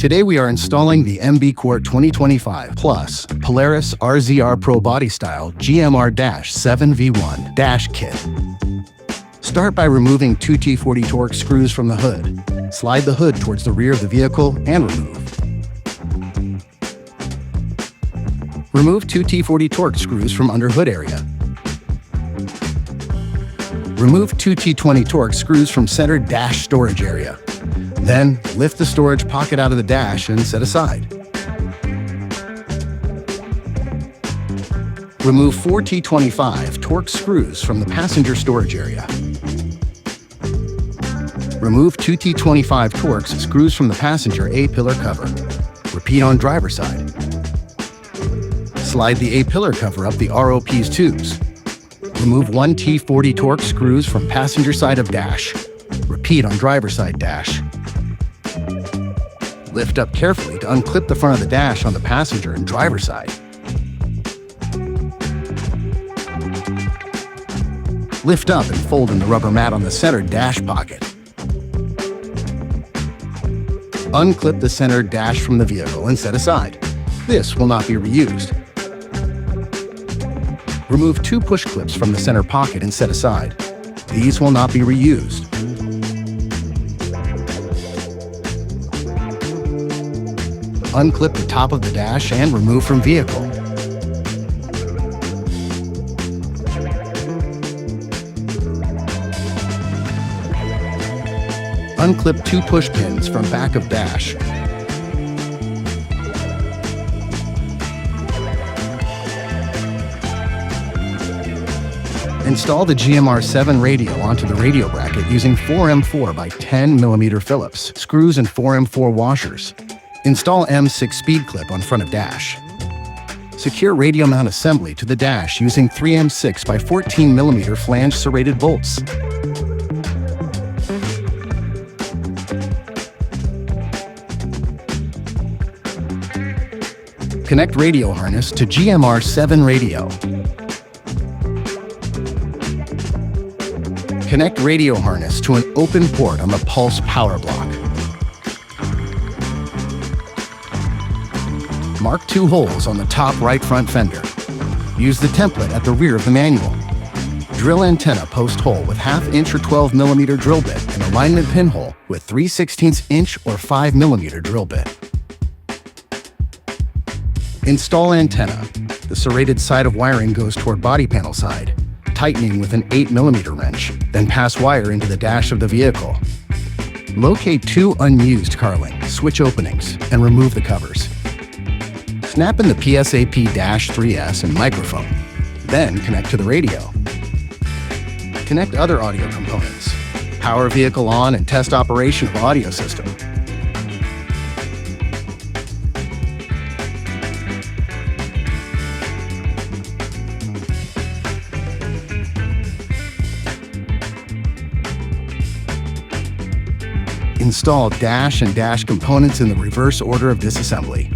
Today we are installing the MB Quart Plus Polaris RZR Pro Body Style GMR7V1.2 kit. Start by removing two T40 Torx screws from the hood. Slide the hood towards the rear of the vehicle and remove. Remove two T40 Torx screws from under hood area. Remove two T20 Torx screws from center dash storage area. Then, lift the storage pocket out of the dash and set aside. Remove four T25 Torx screws from the passenger storage area. Remove two T25 Torx screws from the passenger A-pillar cover. Repeat on driver side. Slide the A-pillar cover up the ROP's tubes. Remove one T40 Torx screws from passenger side of dash. Repeat on driver side dash. Lift up carefully to unclip the front of the dash on the passenger and driver side. Lift up and fold in the rubber mat on the center dash pocket. Unclip the center dash from the vehicle and set aside. This will not be reused. Remove two push clips from the center pocket and set aside. These will not be reused. Unclip the top of the dash and remove from vehicle. Unclip two push pins from back of dash. Install the GMR7 radio onto the radio bracket using 4M4 by 10 mm Phillips screws and 4M4 washers. Install M6 speed clip on front of dash. Secure radio mount assembly to the dash using 3M6 by 14 mm flange serrated bolts. Connect radio harness to GMR7 radio. Connect radio harness to an open port on the pulse power block. Mark two holes on the top right front fender. Use the template at the rear of the manual. Drill antenna post hole with 1/2 inch or 12 mm drill bit and alignment pinhole with 3/16 inch or 5 mm drill bit. Install antenna. The serrated side of wiring goes toward body panel side, tightening with an 8 mm wrench, then pass wire into the dash of the vehicle. Locate two unused carling switch openings and remove the covers. Snap in the PSAP-3S and microphone, then connect to the radio. Connect other audio components. Power vehicle on and test operation of audio system. Install dash and dash components in the reverse order of disassembly.